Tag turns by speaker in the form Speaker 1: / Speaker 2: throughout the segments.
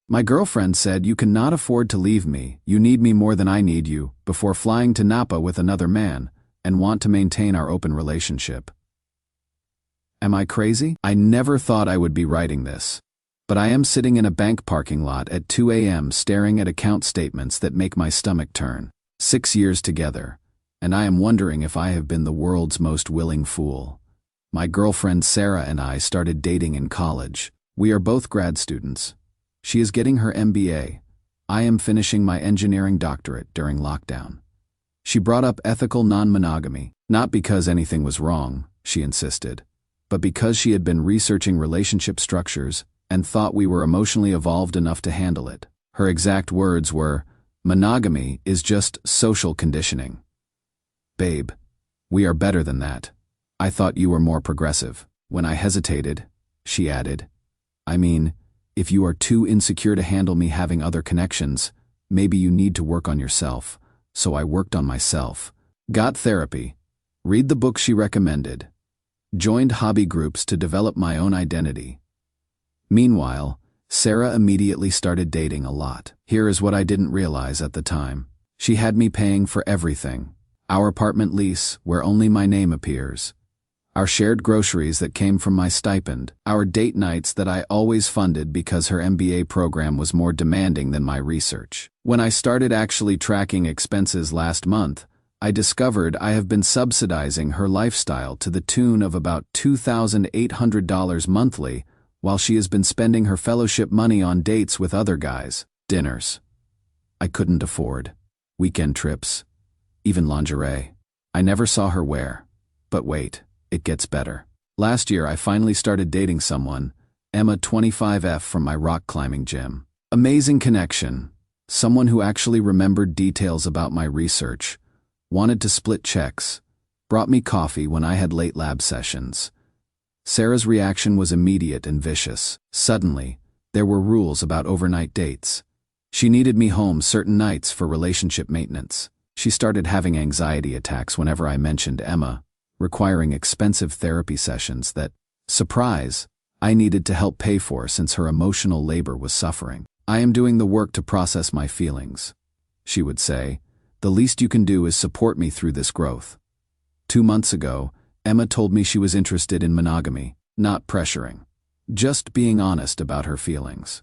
Speaker 1: My girlfriend said you cannot afford to leave me, you need me more than I need you, before flying to Napa with another man, and want to maintain our open relationship. Am I crazy? I never thought I would be writing this. But I am sitting in a bank parking lot at 2 a.m. staring at account statements that make my stomach turn. 6 years together, and I am wondering if I have been the world's most willing fool. My girlfriend Sarah and I started dating in college. We are both grad students. She is getting her MBA. I am finishing my engineering doctorate during lockdown. She brought up ethical non-monogamy, not because anything was wrong, she insisted, but because she had been researching relationship structures and thought we were emotionally evolved enough to handle it. Her exact words were, "Monogamy is just social conditioning." Babe, we are better than that. I thought you were more progressive. When I hesitated, she added, I mean, if you are too insecure to handle me having other connections, maybe you need to work on yourself. So I worked on myself. Got therapy. Read the book she recommended. Joined hobby groups to develop my own identity. Meanwhile, Sarah immediately started dating a lot. Here is what I didn't realize at the time. She had me paying for everything. Our apartment lease, where only my name appears. Our shared groceries that came from my stipend. Our date nights that I always funded because her MBA program was more demanding than my research. When I started actually tracking expenses last month, I discovered I have been subsidizing her lifestyle to the tune of about $2,800 monthly, while she has been spending her fellowship money on dates with other guys, dinners I couldn't afford, weekend trips, even lingerie I never saw her wear. But wait, it gets better. Last year I finally started dating someone, Emma 25F from my rock climbing gym. Amazing connection, someone who actually remembered details about my research, wanted to split checks, brought me coffee when I had late lab sessions. Sarah's reaction was immediate and vicious. Suddenly, there were rules about overnight dates. She needed me home certain nights for relationship maintenance. She started having anxiety attacks whenever I mentioned Emma, requiring expensive therapy sessions that, surprise, I needed to help pay for since her emotional labor was suffering. I am doing the work to process my feelings, she would say. The least you can do is support me through this growth. 2 months ago, Emma told me she was interested in monogamy, not pressuring, just being honest about her feelings.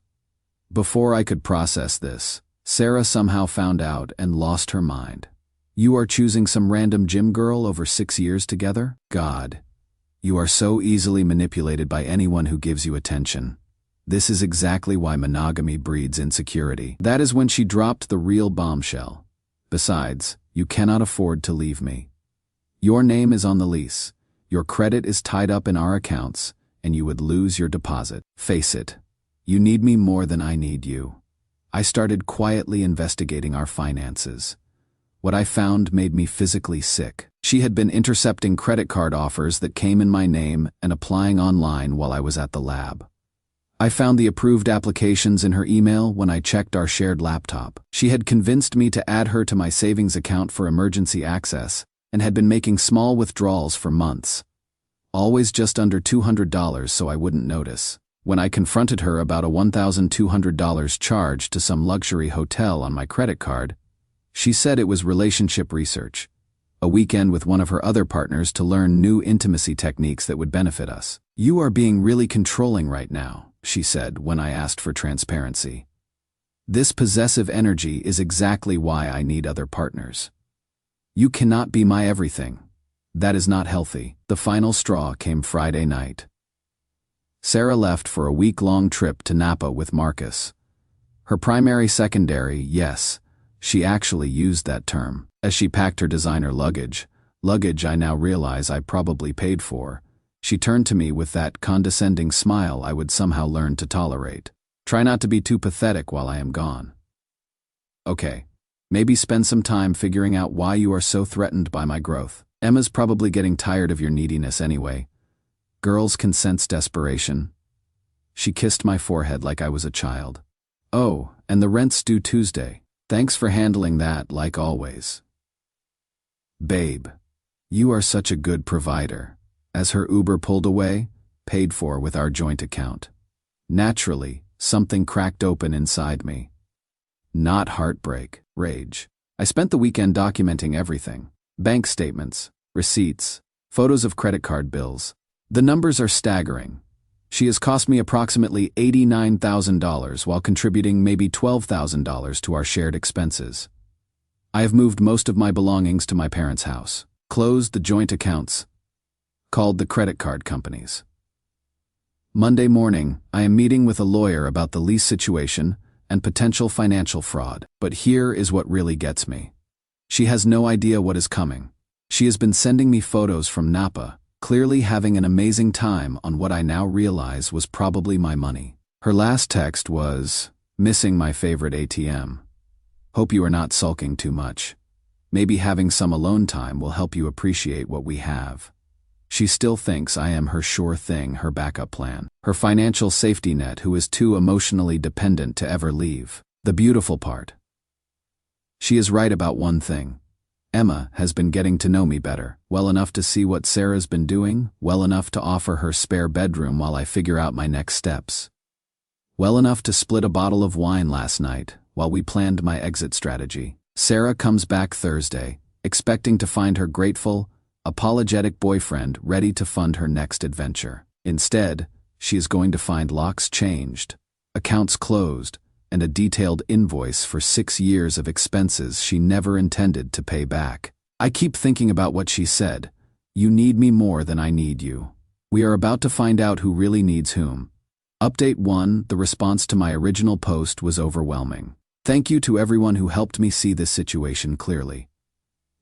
Speaker 1: Before I could process this, Sarah somehow found out and lost her mind. You are choosing some random gym girl over 6 years together? God, you are so easily manipulated by anyone who gives you attention. This is exactly why monogamy breeds insecurity. That is when she dropped the real bombshell. Besides, you cannot afford to leave me. Your name is on the lease, your credit is tied up in our accounts, and you would lose your deposit. Face it, you need me more than I need you. I started quietly investigating our finances. What I found made me physically sick. She had been intercepting credit card offers that came in my name and applying online while I was at the lab. I found the approved applications in her email when I checked our shared laptop. She had convinced me to add her to my savings account for emergency access and had been making small withdrawals for months. Always just under $200 so I wouldn't notice. When I confronted her about a $1,200 charge to some luxury hotel on my credit card, she said it was relationship research, a weekend with one of her other partners to learn new intimacy techniques that would benefit us. You are being really controlling right now, she said when I asked for transparency. This possessive energy is exactly why I need other partners. You cannot be my everything. That is not healthy. The final straw came Friday night. Sarah left for a week-long trip to Napa with Marcus. Her primary secondary, yes, she actually used that term. As she packed her designer luggage I now realize I probably paid for, she turned to me with that condescending smile I would somehow learn to tolerate. Try not to be too pathetic while I am gone. Okay, maybe spend some time figuring out why you are so threatened by my growth. Emma's probably getting tired of your neediness anyway. Girls can sense desperation. She kissed my forehead like I was a child. Oh, and the rent's due Tuesday. Thanks for handling that like always. Babe, you are such a good provider. As her Uber pulled away, paid for with our joint account. Naturally, something cracked open inside me. Not heartbreak, rage. I spent the weekend documenting everything. Bank statements, receipts, photos of credit card bills. The numbers are staggering. She has cost me approximately $89,000 while contributing maybe $12,000 to our shared expenses. I have moved most of my belongings to my parents' house, closed the joint accounts, called the credit card companies. Monday morning, I am meeting with a lawyer about the lease situation and potential financial fraud. But here is what really gets me. She has no idea what is coming. She has been sending me photos from Napa, clearly having an amazing time on what I now realize was probably my money. Her last text was, "Missing my favorite ATM. Hope you are not sulking too much. Maybe having some alone time will help you appreciate what we have." She still thinks I am her sure thing, her backup plan, her financial safety net who is too emotionally dependent to ever leave. The beautiful part. She is right about one thing. Emma has been getting to know me better, well enough to see what Sarah's been doing, well enough to offer her spare bedroom while I figure out my next steps. Well enough to split a bottle of wine last night while we planned my exit strategy. Sarah comes back Thursday, expecting to find her grateful, apologetic boyfriend ready to fund her next adventure. Instead, she is going to find locks changed, accounts closed, and a detailed invoice for 6 years of expenses she never intended to pay back. I keep thinking about what she said. "You need me more than I need you." We are about to find out who really needs whom. Update 1: the response to my original post was overwhelming. Thank you to everyone who helped me see this situation clearly.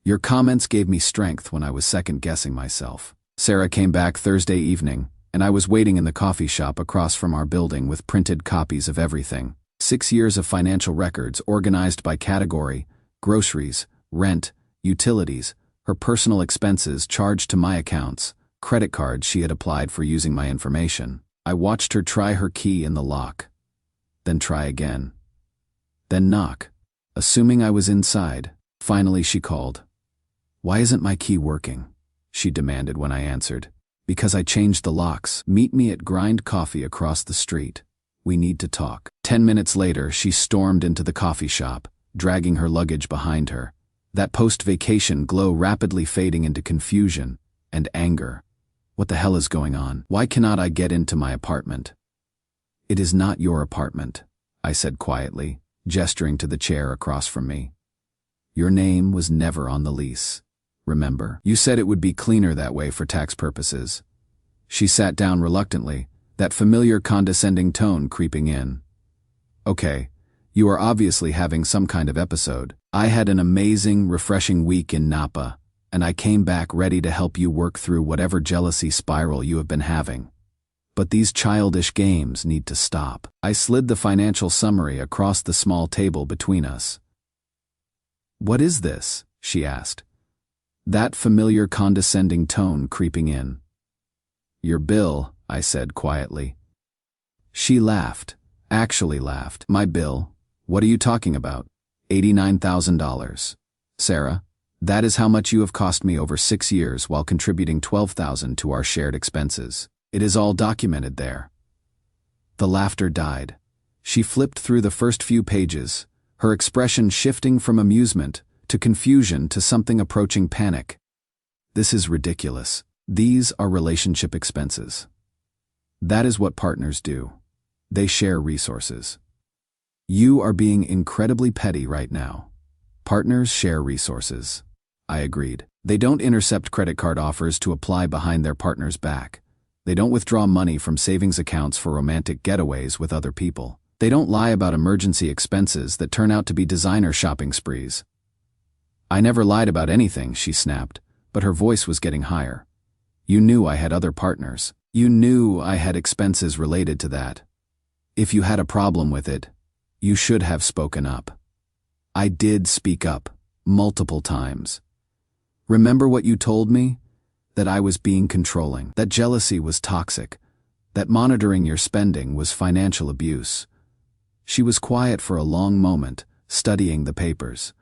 Speaker 1: Your comments gave me strength when I was second-guessing myself. Sarah came back Thursday evening, and I was waiting in the coffee shop across from our building with printed copies of everything. 6 years of financial records organized by category, groceries, rent, utilities, her personal expenses charged to my accounts, credit cards she had applied for using my information. I watched her try her key in the lock, then try again, then knock, assuming I was inside. Finally she called. "Why isn't my key working?" she demanded when I answered. "Because I changed the locks. Meet me at Grind Coffee across the street. We need to talk." 10 minutes later, she stormed into the coffee shop, dragging her luggage behind her, that post-vacation glow rapidly fading into confusion and anger. What the hell is going on? Why cannot I get into my apartment? "It is not your apartment," I said quietly, gesturing to the chair across from me. "Your name was never on the lease. Remember? You said it would be cleaner that way for tax purposes." She sat down reluctantly, that familiar condescending tone creeping in. "Okay, you are obviously having some kind of episode. I had an amazing, refreshing week in Napa, and I came back ready to help you work through whatever jealousy spiral you have been having. But these childish games need to stop." I slid the financial summary across the small table between us. "What is this?" she asked, that familiar condescending tone creeping in. "Your bill," I said quietly. She laughed, actually laughed. "My bill? What are you talking about? $89,000. Sarah, that is how much you have cost me over 6 years while contributing $12,000 to our shared expenses. It is all documented there." The laughter died. She flipped through the first few pages, her expression shifting from amusement to confusion to something approaching panic. "This is ridiculous. These are relationship expenses. That is what partners do. They share resources. You are being incredibly petty right now. Partners share resources." I agreed. They don't intercept credit card offers to apply behind their partner's back. They don't withdraw money from savings accounts for romantic getaways with other people. They don't lie about emergency expenses that turn out to be designer shopping sprees. "I never lied about anything," she snapped, but her voice was getting higher. "You knew I had other partners. You knew I had expenses related to that. If you had a problem with it, you should have spoken up." I did speak up, multiple times. "Remember what you told me? That I was being controlling, that jealousy was toxic, that monitoring your spending was financial abuse." She was quiet for a long moment, studying the papers.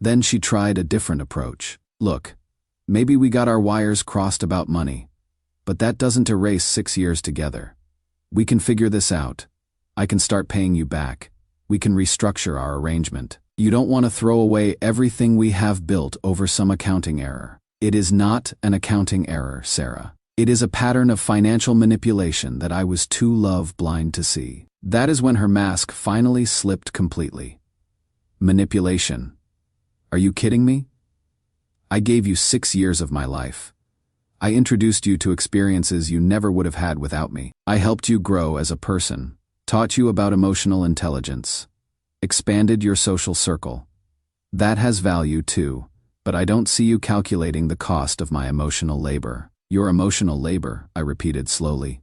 Speaker 1: Then she tried a different approach. "Look, maybe we got our wires crossed about money, but that doesn't erase 6 years together. We can figure this out. I can start paying you back. We can restructure our arrangement. You don't want to throw away everything we have built over some accounting error. It is not an accounting error, Sarah. It is a pattern of financial manipulation that I was too love blind to see. That is when her mask finally slipped completely. Manipulation. Are you kidding me? I gave you 6 years of my life. I introduced you to experiences you never would have had without me. I helped you grow as a person, taught you about emotional intelligence, expanded your social circle. That has value too, but I don't see you calculating the cost of my emotional labor. Your emotional labor, I repeated slowly.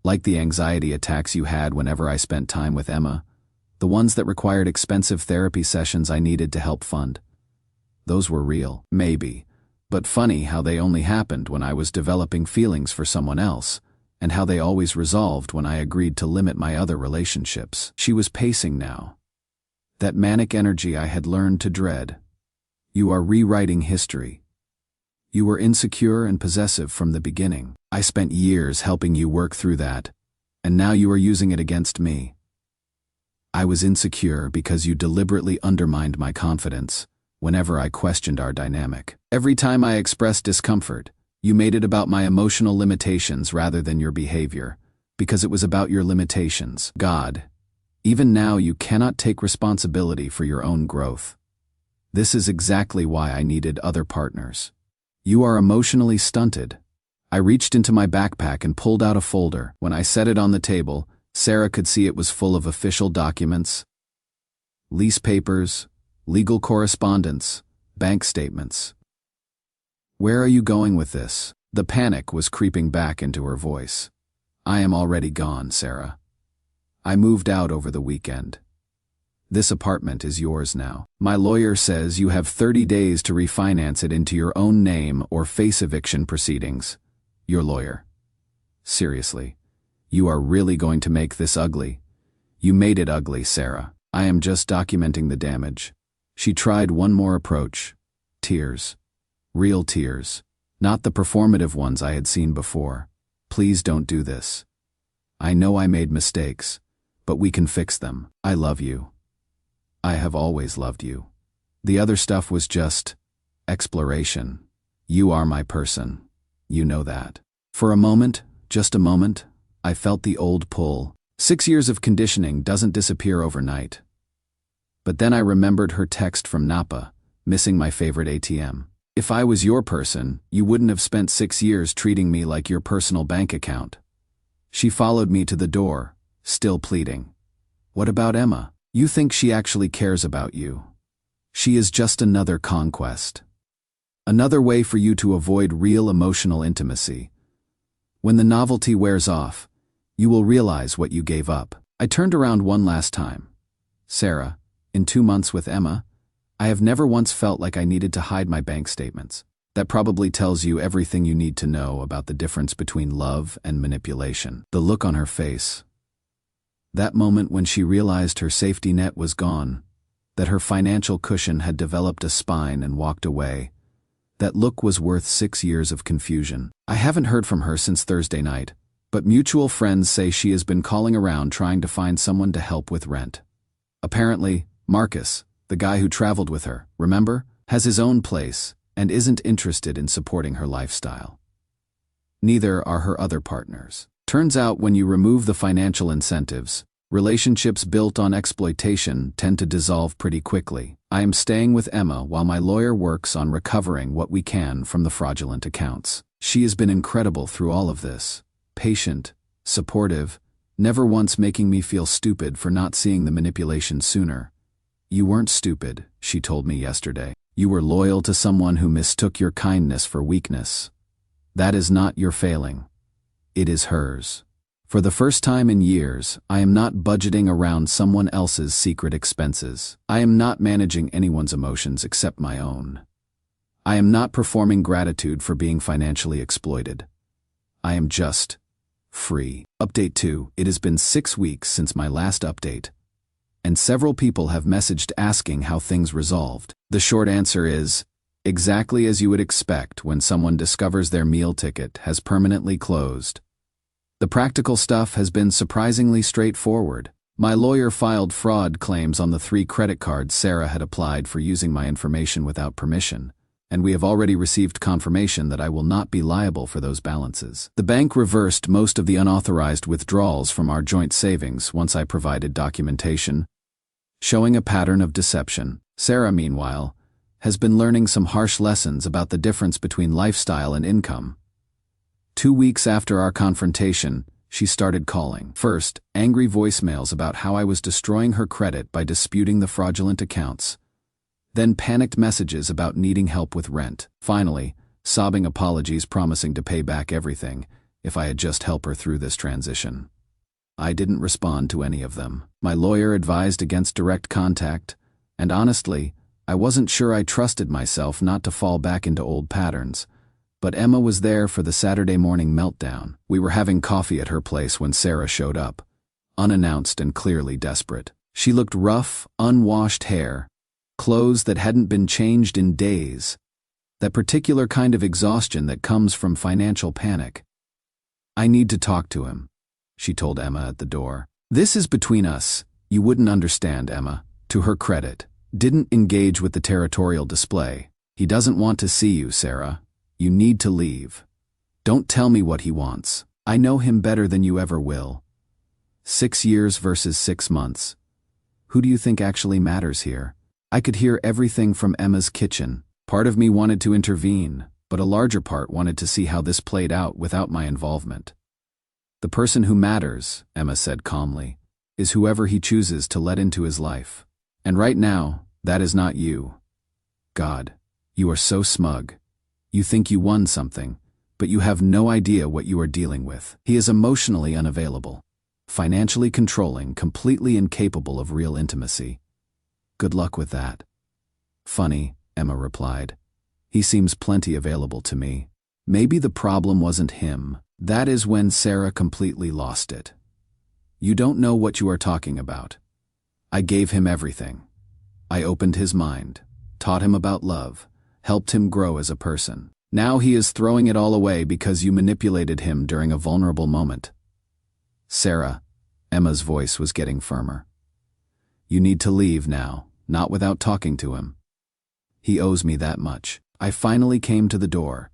Speaker 1: Like the anxiety attacks you had whenever I spent time with Emma, the ones that required expensive therapy sessions I needed to help fund. Those were real, maybe, but funny how they only happened when I was developing feelings for someone else, and how they always resolved when I agreed to limit my other relationships. She was pacing now. That manic energy I had learned to dread. You are rewriting history. You were insecure and possessive from the beginning. I spent years helping you work through that, and now you are using it against me. I was insecure because you deliberately undermined my confidence whenever I questioned our dynamic. Every time I expressed discomfort, you made it about my emotional limitations rather than your behavior, because it was about your limitations. God, even now you cannot take responsibility for your own growth. This is exactly why I needed other partners. You are emotionally stunted. I reached into my backpack and pulled out a folder. When I set it on the table, Sarah could see it was full of official documents, lease papers, legal correspondence, bank statements. Where are you going with this? The panic was creeping back into her voice. I am already gone, Sarah. I moved out over the weekend. This apartment is yours now. My lawyer says you have 30 days to refinance it into your own name or face eviction proceedings. Your lawyer. Seriously, you are really going to make this ugly? You made it ugly, Sarah. I am just documenting the damage. She tried one more approach. Tears. Real tears. Not the performative ones I had seen before. Please don't do this. I know I made mistakes, but we can fix them. I love you. I have always loved you. The other stuff was just exploration. You are my person. You know that. For a moment, just a moment, I felt the old pull. 6 years of conditioning doesn't disappear overnight. But then I remembered her text from Napa, missing my favorite ATM. If I was your person, you wouldn't have spent 6 years treating me like your personal bank account. She followed me to the door, still pleading. What about Emma? You think she actually cares about you. She is just another conquest. Another way for you to avoid real emotional intimacy. When the novelty wears off, you will realize what you gave up. I turned around one last time. Sarah, in 2 months with Emma, I have never once felt like I needed to hide my bank statements. That probably tells you everything you need to know about the difference between love and manipulation. The look on her face. That moment when she realized her safety net was gone, that her financial cushion had developed a spine and walked away. That look was worth 6 years of confusion. I haven't heard from her since Thursday night, but mutual friends say she has been calling around trying to find someone to help with rent. Apparently, Marcus, the guy who traveled with her, remember, has his own place and isn't interested in supporting her lifestyle. Neither are her other partners. Turns out when you remove the financial incentives, relationships built on exploitation tend to dissolve pretty quickly. I am staying with Emma while my lawyer works on recovering what we can from the fraudulent accounts. She has been incredible through all of this. Patient, supportive, never once making me feel stupid for not seeing the manipulation sooner. You weren't stupid, she told me yesterday. You were loyal to someone who mistook your kindness for weakness. That is not your failing. It is hers. For the first time in years, I am not budgeting around someone else's secret expenses. I am not managing anyone's emotions except my own. I am not performing gratitude for being financially exploited. I am just free. Update 2. It has been 6 weeks since my last update, and several people have messaged asking how things resolved. The short answer is, exactly as you would expect when someone discovers their meal ticket has permanently closed. The practical stuff has been surprisingly straightforward. My lawyer filed fraud claims on the 3 credit cards Sarah had applied for using my information without permission, and we have already received confirmation that I will not be liable for those balances. The bank reversed most of the unauthorized withdrawals from our joint savings once I provided documentation, showing a pattern of deception. Sarah, meanwhile, has been learning some harsh lessons about the difference between lifestyle and income. 2 weeks after our confrontation, she started calling. First, angry voicemails about how I was destroying her credit by disputing the fraudulent accounts. Then panicked messages about needing help with rent. Finally, sobbing apologies promising to pay back everything if I had just helped her through this transition. I didn't respond to any of them. My lawyer advised against direct contact, and honestly, I wasn't sure I trusted myself not to fall back into old patterns. But Emma was there for the Saturday morning meltdown. We were having coffee at her place when Sarah showed up, unannounced and clearly desperate. She looked rough, unwashed hair, clothes that hadn't been changed in days. That particular kind of exhaustion that comes from financial panic. I need to talk to him, she told Emma at the door. This is between us. You wouldn't understand, Emma, to her credit, didn't engage with the territorial display. He doesn't want to see you, Sarah. You need to leave. Don't tell me what he wants. I know him better than you ever will. 6 years versus 6 months. Who do you think actually matters here? I could hear everything from Emma's kitchen. Part of me wanted to intervene, but a larger part wanted to see how this played out without my involvement. The person who matters, Emma said calmly, is whoever he chooses to let into his life. And right now, that is not you. God, you are so smug. You think you won something, but you have no idea what you are dealing with. He is emotionally unavailable, financially controlling, completely incapable of real intimacy. Good luck with that. Funny, Emma replied. He seems plenty available to me. Maybe the problem wasn't him. That is when Sarah completely lost it. You don't know what you are talking about. I gave him everything. I opened his mind, taught him about love, helped him grow as a person. Now he is throwing it all away because you manipulated him during a vulnerable moment. Sarah, Emma's voice was getting firmer. You need to leave now, not without talking to him. He owes me that much. I finally came to the door.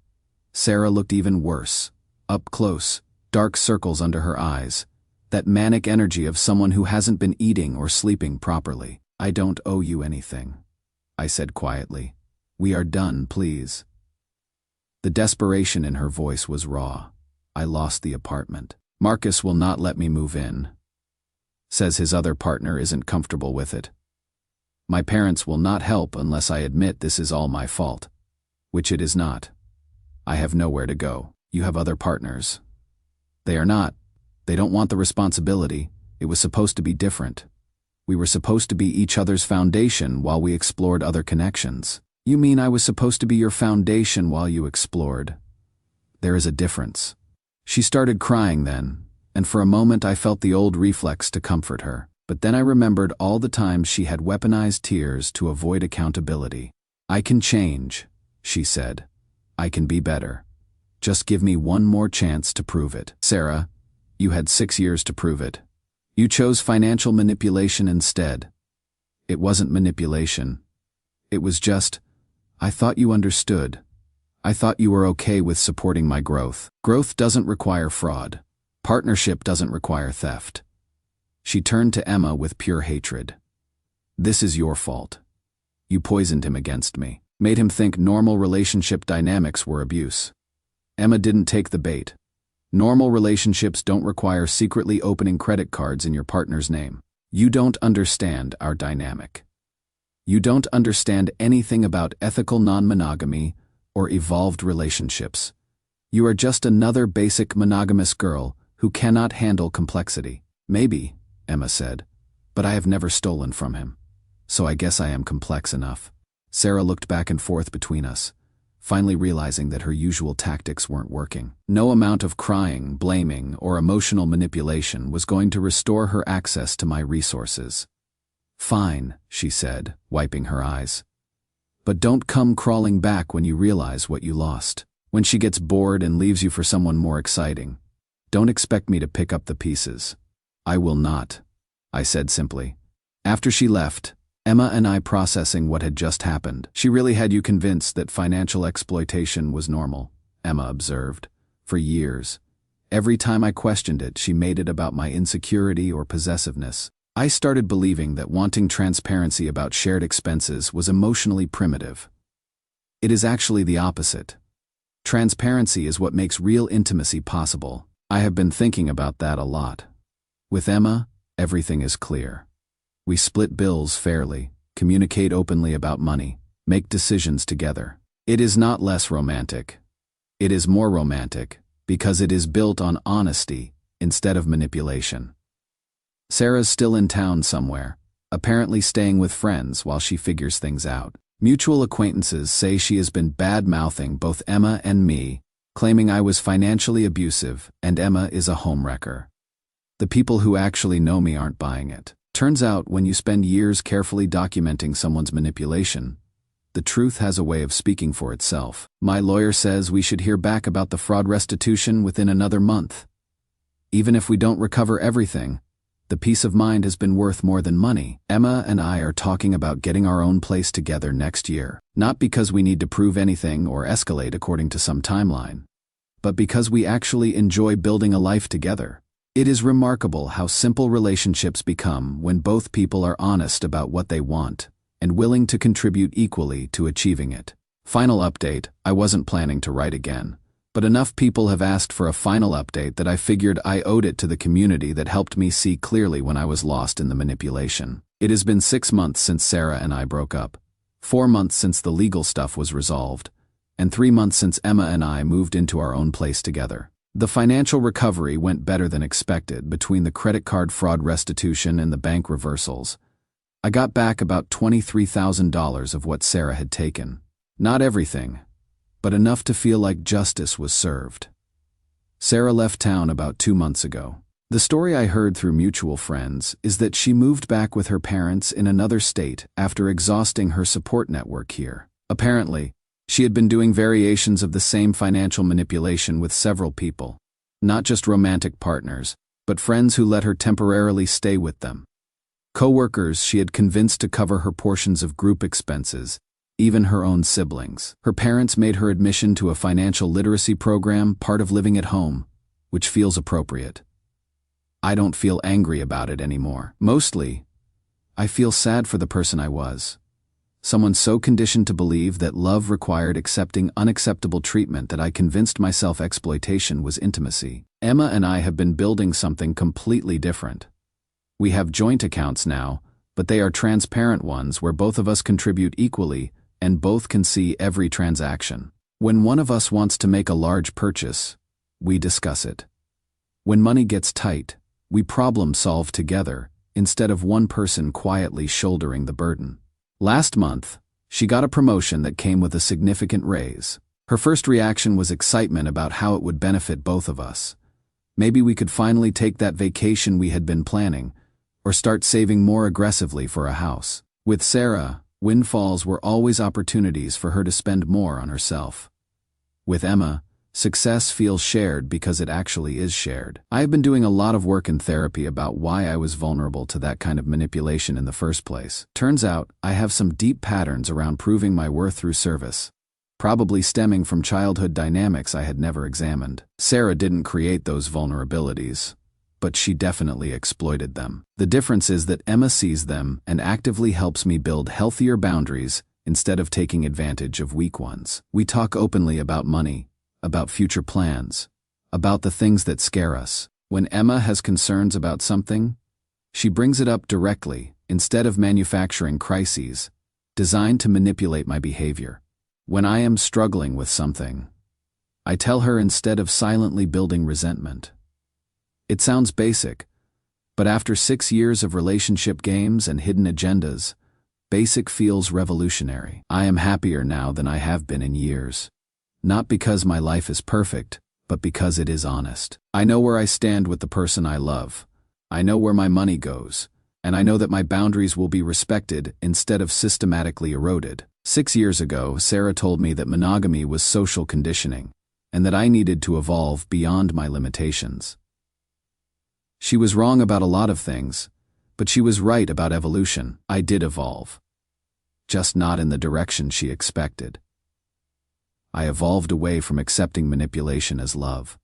Speaker 1: Sarah looked even worse. Up close, dark circles under her eyes. That manic energy of someone who hasn't been eating or sleeping properly. I don't owe you anything, I said quietly. We are done, please. The desperation in her voice was raw. I lost the apartment. Marcus will not let me move in. Says his other partner isn't comfortable with it. My parents will not help unless I admit this is all my fault. Which it is not. I have nowhere to go. You have other partners. They are not. They don't want the responsibility. It was supposed to be different. We were supposed to be each other's foundation while we explored other connections. You mean I was supposed to be your foundation while you explored? There is a difference. She started crying then, and for a moment I felt the old reflex to comfort her. But then I remembered all the times she had weaponized tears to avoid accountability. I can change, she said. I can be better. Just give me one more chance to prove it. Sarah, you had 6 years to prove it. You chose financial manipulation instead. It wasn't manipulation. It was just, I thought you understood. I thought you were okay with supporting my growth. Growth doesn't require fraud. Partnership doesn't require theft. She turned to Emma with pure hatred. This is your fault. You poisoned him against me. Made him think normal relationship dynamics were abuse. Emma didn't take the bait. Normal relationships don't require secretly opening credit cards in your partner's name. You don't understand our dynamic. You don't understand anything about ethical non-monogamy or evolved relationships. You are just another basic monogamous girl who cannot handle complexity. Maybe, Emma said, but I have never stolen from him. So I guess I am complex enough. Sarah looked back and forth between us, finally realizing that her usual tactics weren't working. No amount of crying, blaming, or emotional manipulation was going to restore her access to my resources. Fine, she said, wiping her eyes. But don't come crawling back when you realize what you lost. When she gets bored and leaves you for someone more exciting, don't expect me to pick up the pieces. I will not. I said simply. After she left, Emma and I processing what had just happened. She really had you convinced that financial exploitation was normal, Emma observed. For years. Every time I questioned it, she made it about my insecurity or possessiveness. I started believing that wanting transparency about shared expenses was emotionally primitive. It is actually the opposite. Transparency is what makes real intimacy possible. I have been thinking about that a lot. With Emma, everything is clear. We split bills fairly, communicate openly about money, make decisions together. It is not less romantic. It is more romantic because it is built on honesty instead of manipulation. Sarah's still in town somewhere, apparently staying with friends while she figures things out. Mutual acquaintances say she has been bad-mouthing both Emma and me, claiming I was financially abusive and Emma is a homewrecker. The people who actually know me aren't buying it. Turns out when you spend years carefully documenting someone's manipulation, the truth has a way of speaking for itself. My lawyer says we should hear back about the fraud restitution within another month. Even if we don't recover everything, the peace of mind has been worth more than money. Emma and I are talking about getting our own place together next year, not because we need to prove anything or escalate according to some timeline, but because we actually enjoy building a life together. It is remarkable how simple relationships become when both people are honest about what they want and willing to contribute equally to achieving it. Final update, I wasn't planning to write again, but enough people have asked for a final update that I figured I owed it to the community that helped me see clearly when I was lost in the manipulation. It has been 6 months since Sarah and I broke up, 4 months since the legal stuff was resolved, and 3 months since Emma and I moved into our own place together. The financial recovery went better than expected between the credit card fraud restitution and the bank reversals. I got back about $23,000 of what Sarah had taken. Not everything, but enough to feel like justice was served. Sarah left town about 2 months ago. The story I heard through mutual friends is that she moved back with her parents in another state after exhausting her support network here. Apparently, she had been doing variations of the same financial manipulation with several people, not just romantic partners, but friends who let her temporarily stay with them. Co-workers she had convinced to cover her portions of group expenses, even her own siblings. Her parents made her admission to a financial literacy program part of living at home, which feels appropriate. I don't feel angry about it anymore. Mostly, I feel sad for the person I was. Someone so conditioned to believe that love required accepting unacceptable treatment that I convinced myself exploitation was intimacy. Emma and I have been building something completely different. We have joint accounts now, but they are transparent ones where both of us contribute equally and both can see every transaction. When one of us wants to make a large purchase, we discuss it. When money gets tight, we problem solve together instead of one person quietly shouldering the burden. Last month, she got a promotion that came with a significant raise. Her first reaction was excitement about how it would benefit both of us. Maybe we could finally take that vacation we had been planning, or start saving more aggressively for a house. With Sarah, windfalls were always opportunities for her to spend more on herself. With Emma, success feels shared because it actually is shared. I have been doing a lot of work in therapy about why I was vulnerable to that kind of manipulation in the first place. Turns out, I have some deep patterns around proving my worth through service, probably stemming from childhood dynamics I had never examined. Sarah didn't create those vulnerabilities, but she definitely exploited them. The difference is that Emma sees them and actively helps me build healthier boundaries instead of taking advantage of weak ones. We talk openly about money, about future plans, about the things that scare us. When Emma has concerns about something, she brings it up directly instead of manufacturing crises designed to manipulate my behavior. When I am struggling with something, I tell her instead of silently building resentment. It sounds basic, but after 6 years of relationship games and hidden agendas, basic feels revolutionary. I am happier now than I have been in years. Not because my life is perfect, but because it is honest. I know where I stand with the person I love. I know where my money goes, and I know that my boundaries will be respected instead of systematically eroded. 6 years ago, Sarah told me that monogamy was social conditioning, and that I needed to evolve beyond my limitations. She was wrong about a lot of things, But she was right about evolution. I did evolve. Just not in the direction she expected. I evolved away from accepting manipulation as love.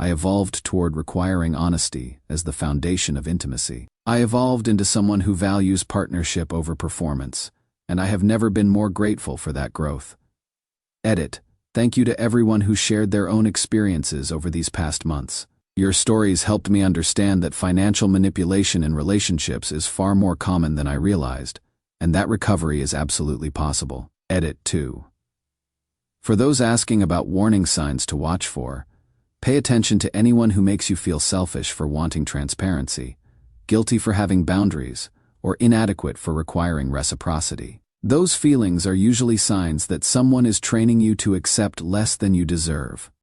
Speaker 1: I evolved toward requiring honesty as the foundation of intimacy. I evolved into someone who values partnership over performance, and I have never been more grateful for that growth. Edit. Thank you to everyone who shared their own experiences over these past months. Your stories helped me understand that financial manipulation in relationships is far more common than I realized, and that recovery is absolutely possible. Edit 2. For those asking about warning signs to watch for, pay attention to anyone who makes you feel selfish for wanting transparency, guilty for having boundaries, or inadequate for requiring reciprocity. Those feelings are usually signs that someone is training you to accept less than you deserve.